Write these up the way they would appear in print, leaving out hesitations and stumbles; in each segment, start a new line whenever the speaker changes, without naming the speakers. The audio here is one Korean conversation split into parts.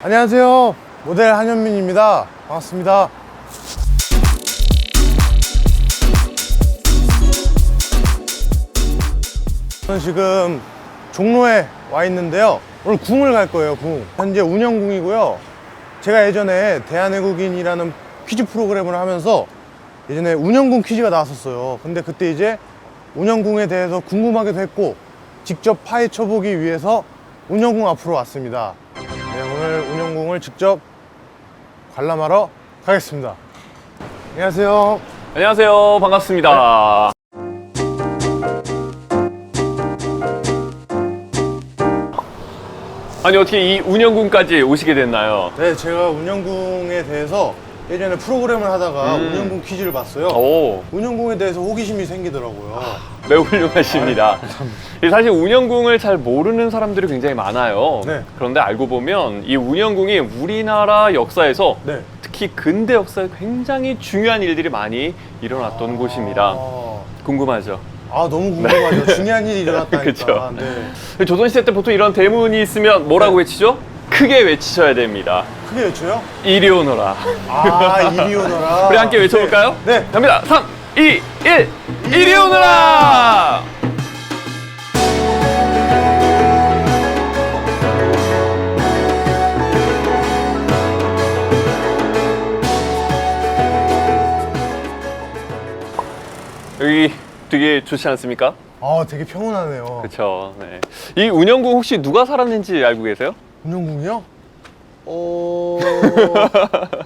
안녕하세요, 모델 한현민입니다. 반갑습니다. 저는 지금 종로에 와 있는데요. 오늘 궁을 갈 거예요. 궁. 현재 운영궁이고요. 제가 예전에 대한외국인이라는 퀴즈 프로그램을 하면서 예전에 운영궁 퀴즈가 나왔었어요. 근데 그때 이제 운영궁에 대해서 궁금하기도 했고 직접 파헤쳐보기 위해서 운영궁 앞으로 왔습니다. 네, 오늘 운영궁을 직접 관람하러 가겠습니다. 안녕하세요.
안녕하세요. 반갑습니다. 아니 어떻게 이 운영궁까지 오시게 됐나요?
네, 제가 운영궁에 대해서 예전에 프로그램을 하다가 운영궁 퀴즈를 봤어요.
오,
운영궁에 대해서 호기심이 생기더라고요.
매우 훌륭하십니다. 사실 운영궁을 잘 모르는 사람들이 굉장히 많아요.
네.
그런데 알고 보면 이 운영궁이 우리나라 역사에서
네.
특히 근대 역사에 굉장히 중요한 일들이 많이 일어났던 곳입니다. 궁금하죠?
너무 궁금하죠. 중요한 일이 일어났다니까.
그쵸.
네.
조선시대 때 보통 이런 대문이 있으면 뭐라고 외치죠? 크게 외치셔야 됩니다.
크게 외쳐요?
이리 오너라.
이리 오너라.
우리 함께 외쳐볼까요?
네.
갑니다. 3, 2, 1. 이리 오너라! 여기 되게 좋지 않습니까?
되게 평온하네요.
그렇죠. 네. 이 운영궁 혹시 누가 살았는지 알고 계세요?
운영궁이요?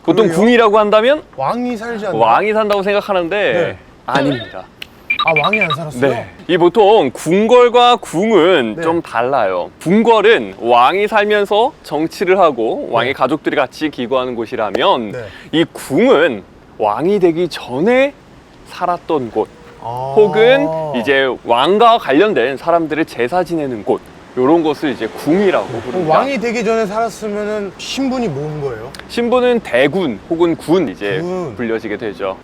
보통
그래요?
궁이라고 한다면
왕이 살지 않나요?
왕이 산다고 생각하는데
네.
아닙니다.
왕이 안 살았어요?
네. 이 보통 궁궐과 궁은
네.
좀 달라요. 궁궐은 왕이 살면서 정치를 하고 왕의 가족들이 같이 기거하는 곳이라면
네.
이 궁은 왕이 되기 전에 살았던 곳 혹은 이제 왕과 관련된 사람들을 제사 지내는 곳 이런 것을 이제 궁이라고 부릅니다.
왕이 되기 전에 살았으면은 신분이 뭔 거예요?
신분은 대군 혹은 군 이제
군.
불려지게 되죠.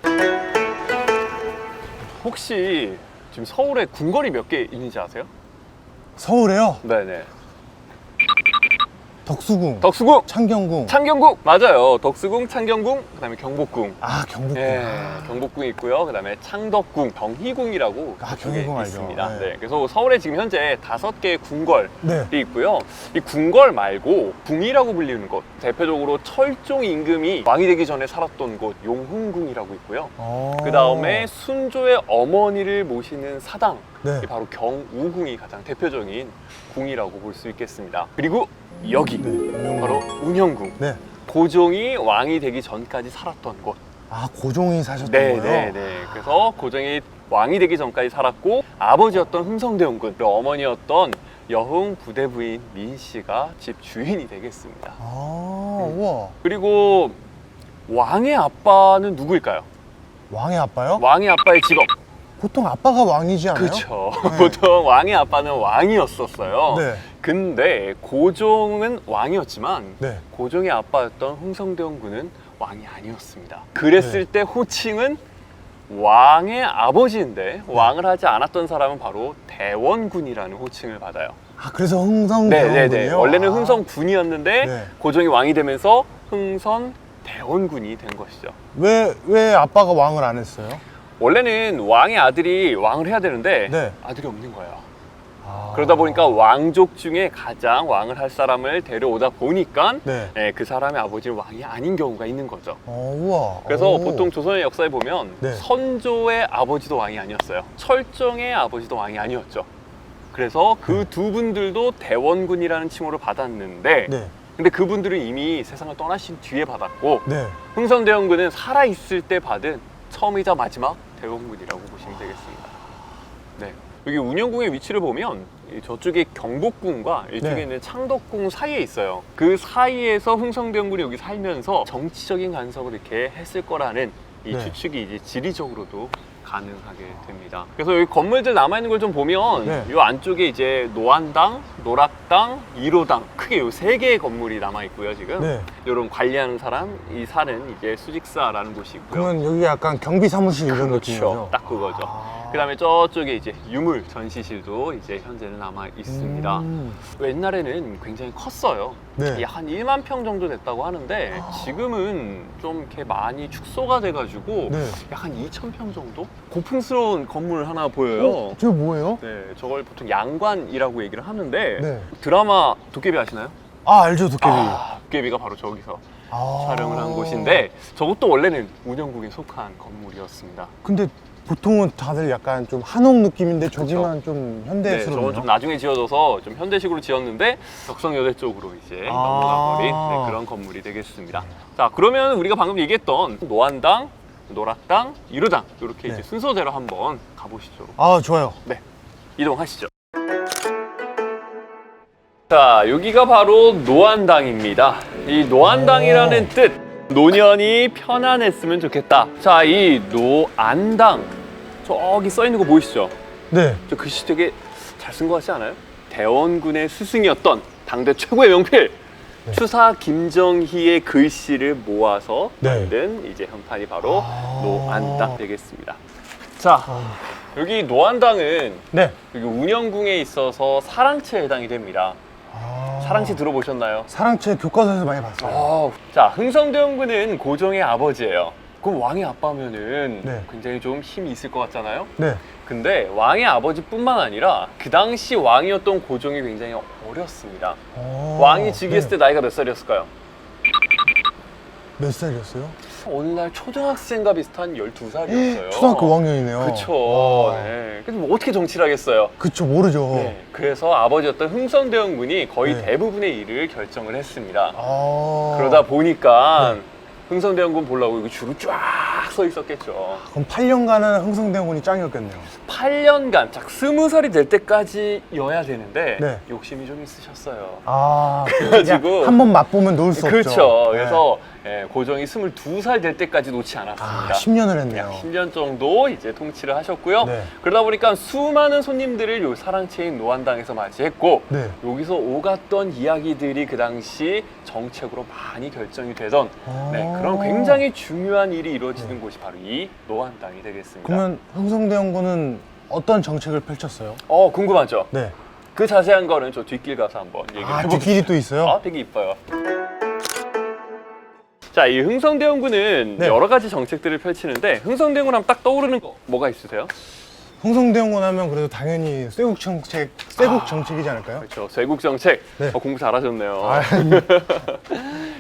혹시 지금 서울에 궁궐이 몇 개 있는지 아세요?
서울에요?
네네.
덕수궁,
덕수궁,
창경궁.
창경궁 맞아요. 덕수궁, 창경궁, 그다음에 경복궁.
경복궁.
예, 경복궁이 있고요. 그다음에 창덕궁, 경희궁이라고 그쪽에
경희궁 알죠.
있습니다.
네.
네, 그래서 서울에 지금 현재 5개의 궁궐이
네.
있고요. 이 궁궐 말고 궁이라고 불리는 곳, 대표적으로 철종 임금이 왕이 되기 전에 살았던 곳 용흥궁이라고 있고요. 그 다음에 순조의 어머니를 모시는 사당,
네.
이 바로 경우궁이 가장 대표적인 궁이라고 볼 수 있겠습니다. 그리고 여기
운영궁.
바로 운영궁.
네.
고종이 왕이 되기 전까지 살았던 곳.
고종이 사셨던 거예요?
네네네. 그래서 고종이 왕이 되기 전까지 살았고 아버지였던 흥성대원군, 그리고 어머니였던 여흥 부대부인 민씨가 집 주인이 되겠습니다.
우와.
그리고 왕의 아빠는 누구일까요?
왕의 아빠요?
왕의 아빠의 직업.
보통 아빠가 왕이지 않아요?
그렇죠.
네.
보통 왕의 아빠는 왕이었었어요.
네.
근데 고종은 왕이었지만
네.
고종의 아빠였던 흥성대원군은 왕이 아니었습니다. 그랬을 때 호칭은 왕의 아버지인데 왕을 하지 않았던 사람은 바로 대원군이라는 호칭을 받아요.
그래서 흥성대원군이요?
원래는 흥성군이었는데
네.
고종이 왕이 되면서 흥선대원군이 된 것이죠.
왜 아빠가 왕을 안 했어요?
원래는 왕의 아들이 왕을 해야 되는데
네.
아들이 없는 거예요. 그러다 보니까 왕족 중에 가장 왕을 할 사람을 데려오다 보니까
네.
그 사람의 아버지는 왕이 아닌 경우가 있는 거죠.
우와.
그래서 보통 조선의 역사에 보면
네.
선조의 아버지도 왕이 아니었어요. 철종의 아버지도 왕이 아니었죠. 그래서 그 두 분들도 대원군이라는 칭호를 받았는데
네.
근데 그분들은 이미 세상을 떠나신 뒤에 받았고
네.
흥선대원군은 살아있을 때 받은 처음이자 마지막 대원군이라고 보시면 되겠습니다. 네. 여기 운영궁의 위치를 보면 저쪽에 경복궁과 이쪽에
네.
있는 창덕궁 사이에 있어요. 그 사이에서 흥성대원군이 여기 살면서 정치적인 간섭을 이렇게 했을 거라는 이
네.
추측이 이제 지리적으로도 가능하게 됩니다. 그래서 여기 건물들 남아있는 걸 좀 보면
네.
이 안쪽에 이제 노안당, 노락당, 1호당 크게 이 3개의 건물이 남아있고요 지금.
네.
이런 관리하는 사람, 이 사는 이제 수직사라는 곳이 있고요.
그러면 여기 약간 경비 사무실 이런
그렇죠.
느낌이죠?
딱 그거죠. 그다음에 저쪽에 이제 유물 전시실도 이제 현재는 남아 있습니다. 옛날에는 굉장히 컸어요.
네.
한 1만 평 정도 됐다고 하는데 지금은 좀 이렇게 많이 축소가 돼가지고
네.
약 한 2,000평 정도? 고풍스러운 건물 하나 보여요.
저게 뭐예요?
네, 저걸 보통 양관이라고 얘기를 하는데
네.
드라마 도깨비 아시나요?
아, 알죠, 도깨비.
도깨비가 바로 저기서
아.
촬영을 한 곳인데 저것도 원래는 운영국에 속한 건물이었습니다.
근데 보통은 다들 약간 좀 한옥 느낌인데 저기만 좀
네,
현대스러워요.
저건 좀 나중에 지어져서 좀 현대식으로 지었는데 덕성여대 쪽으로 이제 넘어가 버린 그런 건물이 되겠습니다. 자, 그러면 우리가 방금 얘기했던 노안당, 노락당, 이루당 이렇게
네.
이제 순서대로 한번 가보시죠.
아, 좋아요.
네, 이동하시죠. 자, 여기가 바로 노안당입니다. 이 노안당이라는 뜻, 노년이 편안했으면 좋겠다. 자, 이 노안당 저기 써 있는 거 보이시죠?
네.
저 글씨 되게 잘 쓴 것 같지 않아요? 대원군의 스승이었던 당대 최고의 명필 추사 김정희의 글씨를 모아서
네.
만든 이제 현판이 바로 노안당 되겠습니다. 자, 여기 노안당은
네.
여기 운영궁에 있어서 사랑채에 해당이 됩니다. 사랑채 들어보셨나요?
사랑채 교과서에서 많이 봤어요.
자, 흥성대원군은 고종의 아버지예요. 그럼 왕의 아빠면은
네.
굉장히 좀 힘이 있을 것 같잖아요?
네.
근데 왕의 아버지뿐만 아니라 그 당시 왕이었던 고종이 굉장히 어렸습니다. 왕이 즉위했을 때 나이가 몇 살이었을까요?
몇 살이었어요?
오늘날 초등학생과 비슷한 12살이었어요.
초등학교 5학년이네요.
그쵸. 네. 그래서 뭐 어떻게 정치를 하겠어요?
그쵸, 모르죠.
네. 그래서 아버지였던 흥성대원군이 거의
네.
대부분의 일을 결정을 했습니다.
아.
그러다 보니까 흥성대원군 보려고 여기 줄을 쫙 서 있었겠죠.
그럼 8년간은 흥성대원군이 짱이었겠네요.
8년간, 딱 20살이 될 때까지여야 되는데
네.
욕심이 좀 있으셨어요.
아,
그래가지고
한 번 맛보면 놓을 수
그렇죠.
없죠.
그래서 고종이 22살 될 때까지 놓지 않았습니다.
10년을 했네요.
약 10년 정도 이제 통치를 하셨고요.
네.
그러다 보니까 수많은 손님들을 요 사랑채인 노안당에서 맞이했고
네.
여기서 오갔던 이야기들이 그 당시 정책으로 많이 결정이 되던 그런 굉장히 중요한 일이 이루어지는 곳이 바로 이 노안당이 되겠습니다.
그러면 흥성대원군은 어떤 정책을 펼쳤어요?
궁금하죠?
네.
그 자세한 거는 저 뒷길 가서 한번 얘기를 해볼게요.
뒷길이 또 있어요?
되게 이뻐요. 자, 이 흥성대원군은
네.
여러 가지 정책들을 펼치는데 흥성대원군 하면 딱 떠오르는 거 뭐가 있으세요?
흥성대원군 하면 그래도 당연히 쇄국 정책이지 않을까요?
그렇죠. 쇄국 정책.
네.
공부 잘하셨네요.
아,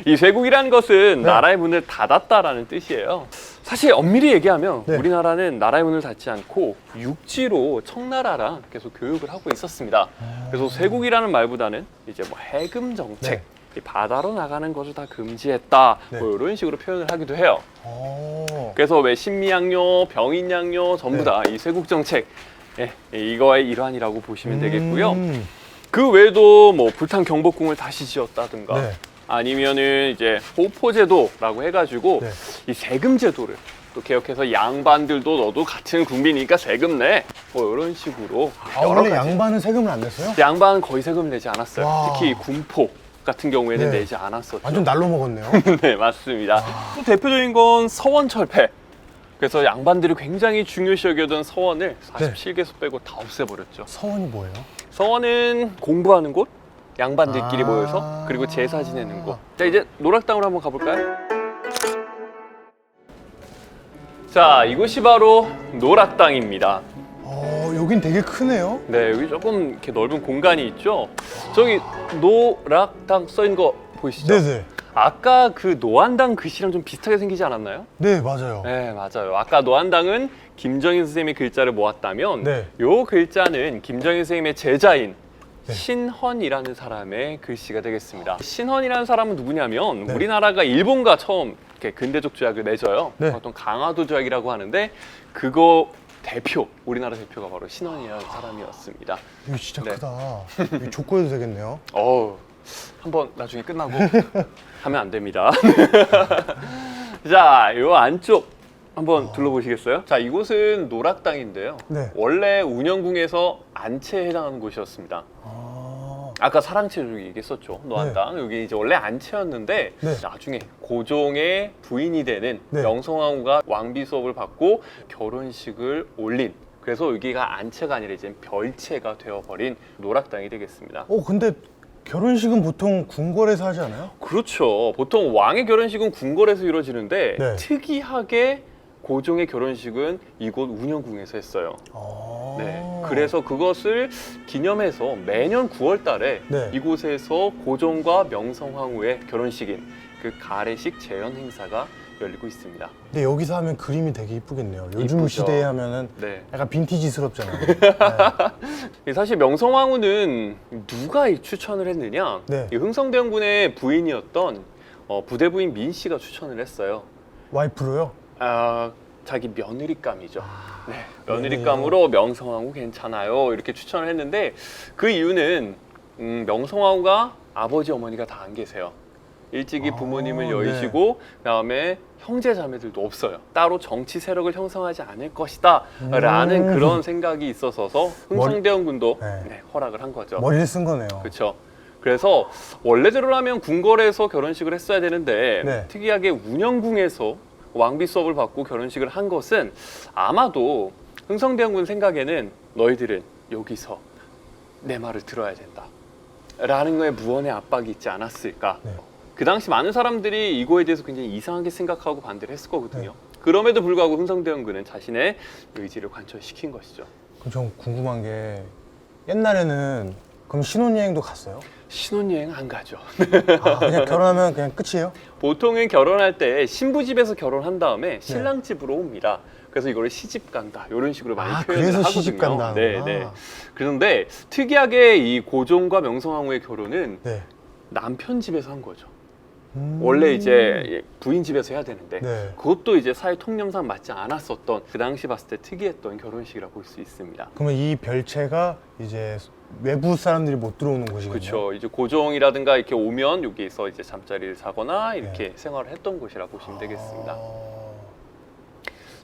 이 쇄국이라는 것은
네.
나라의 문을 닫았다라는 뜻이에요. 사실 엄밀히 얘기하면
네.
우리나라는 나라의 문을 닫지 않고 육지로 청나라랑 계속 교육을 하고 있었습니다. 그래서 쇄국이라는 말보다는 이제 뭐 해금 정책,
네.
이 바다로 나가는 것을 다 금지했다.
네.
뭐 이런 식으로 표현을 하기도 해요.
오.
그래서 왜 신미양요, 병인양요 전부
네.
다 이 쇄국 정책 이거의 일환이라고 보시면 되겠고요.
음.
그 외에도 뭐 불탄 경복궁을 다시 지었다든가
네.
아니면은 이제 호포제도라고 해가지고
네.
이 세금제도를 또 개혁해서 양반들도 너도 같은 국민이니까 세금 내. 뭐 이런 식으로 여러
원래
가지.
양반은 세금을 안 냈어요?
양반은 거의 세금을 내지 않았어요.
와.
특히 군포 같은 경우에는
네.
내지 않았었죠.
완전 날로 먹었네요.
네, 맞습니다. 또 대표적인 건 서원철폐. 그래서 양반들이 굉장히 중요시 여겨던 서원을 47개소 빼고 다 없애버렸죠.
서원이 뭐예요?
서원은 공부하는 곳, 양반들끼리
아.
모여서 그리고 제사 지내는 곳. 자, 이제 노락당으로 한번 가볼까요? 자, 이곳이 바로 노락당입니다.
여긴 되게 크네요.
네, 여기 조금 이렇게 넓은 공간이 있죠. 저기 노락당 써 있는 거 보이시죠?
네네.
아까 그 노안당 글씨랑 좀 비슷하게 생기지 않았나요?
네, 맞아요.
네, 맞아요. 아까 노안당은 김정인 선생님의 글자를 모았다면
네.
요 글자는 김정인 선생님의 제자인
네.
신헌이라는 사람의 글씨가 되겠습니다. 신헌이라는 사람은 누구냐면
네.
우리나라가 일본과 처음 이렇게 근대적 조약을 맺어요.
네.
어떤 강화도 조약이라고 하는데 그거 우리나라 대표가 바로 신헌이라는 사람이었습니다.
이거 진짜
네.
크다. 이거 족구해도 되겠네요.
한번 나중에 끝나고 하면 안 됩니다. 자, 요 안쪽 한번 둘러보시겠어요? 자, 이곳은 노락당인데요.
네.
원래 운영궁에서 안채에 해당하는 곳이었습니다. 아까 사랑채 여기 얘기했었죠. 노안당. 여기 이제 원래 안채였는데
네.
나중에 고종의 부인이 되는
네.
명성황후가 왕비 수업을 받고 결혼식을 올린 그래서 여기가 안채가 아니라 이제 별채가 되어버린 노락당이 되겠습니다.
근데 결혼식은 보통 궁궐에서 하지 않아요?
그렇죠. 보통 왕의 결혼식은 궁궐에서 이루어지는데
네.
특이하게 고종의 결혼식은 이곳 운영궁에서 했어요. 네. 그래서 그것을 기념해서 매년 9월 달에
네.
이곳에서 고종과 명성황후의 결혼식인 그 가례식 재현 행사가 열리고 있습니다.
근데 여기서 하면 그림이 되게 이쁘겠네요. 요즘
이쁘죠.
시대에 하면은
네.
약간 빈티지스럽잖아요.
사실 명성황후는 누가 이 추천을 했느냐?
네.
이 흥성대원군의 부인이었던 부대 부인 민 씨가 추천을 했어요.
와이프로요?
자기 며느리감이죠. 네,
며느리요?
며느리감으로 명성황후 괜찮아요 이렇게 추천을 했는데 그 이유는 명성황후가 아버지 어머니가 다 안 계세요. 일찍이 부모님을 여의시고 그다음에 형제 자매들도 없어요. 따로 정치 세력을 형성하지 않을 것이다 라는 그런 생각이 있어서 흥성대원군도
네.
허락을 한 거죠.
머리를 쓴 거네요.
그렇죠. 그래서 원래대로라면 궁궐에서 결혼식을 했어야 되는데
네.
특이하게 운영궁에서 왕비 수업을 받고 결혼식을 한 것은 아마도 흥성대원군 생각에는 너희들은 여기서 내 말을 들어야 된다 라는 거에 무언의 압박이 있지 않았을까.
네.
그 당시 많은 사람들이 이거에 대해서 굉장히 이상하게 생각하고 반대를 했을 거거든요. 그럼에도 불구하고 흥성대원군은 자신의 의지를 관철시킨 것이죠.
그럼 좀 궁금한 게 옛날에는 그럼 신혼여행도 갔어요?
신혼여행 안 가죠.
그냥 결혼하면 그냥 끝이에요?
보통은 결혼할 때 신부 집에서 결혼한 다음에 신랑 집으로 옵니다. 그래서 이거를 시집 간다 이런 식으로 많이 표현을
그래서
하거든요.
시집 간다.
네. 그런데 특이하게 이 고종과 명성황후의 결혼은
네.
남편 집에서 한 거죠. 원래 이제 부인 집에서 해야 되는데
네.
그것도 이제 사회 통념상 맞지 않았었던 그 당시 봤을 때 특이했던 결혼식이라고 볼 수 있습니다.
그러면 이 별채가 이제 외부 사람들이 못 들어오는 곳이겠네요.
그렇죠. 이제 고종이라든가 이렇게 오면 여기서 이제 잠자리를 자거나 이렇게 생활을 했던 곳이라고 보시면 되겠습니다.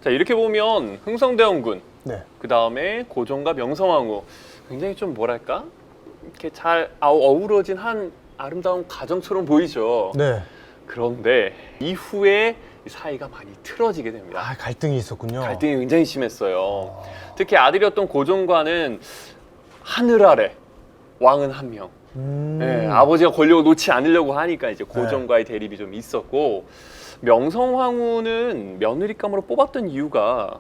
자, 이렇게 보면 흥성대원군,
네.
그 다음에 고종과 명성황후 굉장히 좀 뭐랄까 이렇게 잘 어우러진 한 아름다운 가정처럼 보이죠.
네.
그런데 이후에 사이가 많이 틀어지게 됩니다.
갈등이 있었군요.
갈등이 굉장히 심했어요. 특히 아들이었던 고종과는 하늘 아래 왕은 한 명. 네, 아버지가 권력을 놓지 않으려고 하니까 이제 고종과의 대립이 좀 있었고, 명성황후는 며느리감으로 뽑았던 이유가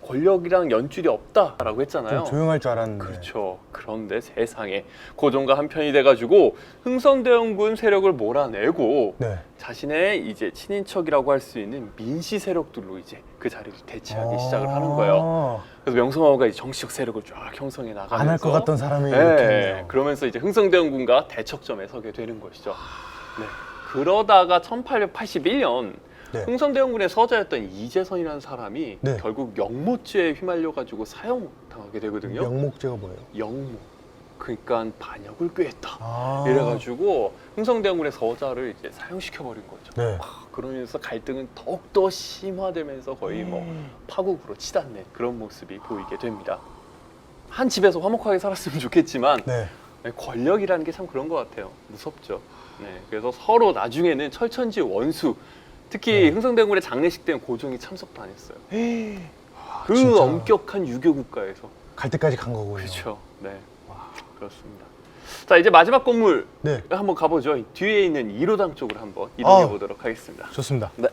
권력이랑 연줄이 없다라고 했잖아요.
좀 조용할 줄 알았는데.
그렇죠. 그런데 세상에 고종과 한편이 돼가지고 흥성대원군 세력을 몰아내고
네.
자신의 이제 친인척이라고 할 수 있는 민씨 세력들로 이제 그 자리를 대체하기 시작을 하는 거예요. 그래서 명성황후가 이제 정치적 세력을 쫙 형성해 나가면서
안 할 것 같던 사람이 이렇게 했네요.
그러면서 이제 흥성대원군과 대척점에 서게 되는 것이죠. 네. 그러다가 1881년
네.
흥성대원군의 서자였던 이재선이라는 사람이
네.
결국 영모죄에 휘말려가지고 사형당하게 되거든요.
영목제가 뭐예요?
영모. 그러니까 반역을 꾀했다.
아.
이래가지고 흥성대원군의 서자를 이제 사형시켜버린 거죠.
네.
그러면서 갈등은 더욱더 심화되면서 거의 뭐 파국으로 치닫는 그런 모습이 보이게 됩니다. 한 집에서 화목하게 살았으면 좋겠지만
네.
권력이라는 게 참 그런 것 같아요. 무섭죠. 네, 그래서 서로 나중에는 철천지 원수, 특히 흥성대원군의 장례식 때는 고종이 참석도 안 했어요. 그
진짜.
엄격한 유교 국가에서.
갈 때까지 간 거군요.
그렇죠. 네, 그렇습니다. 자, 이제 마지막 건물
네.
한번 가보죠. 뒤에 있는 1호당 쪽으로 한번 이동해 보도록 하겠습니다.
좋습니다.
네.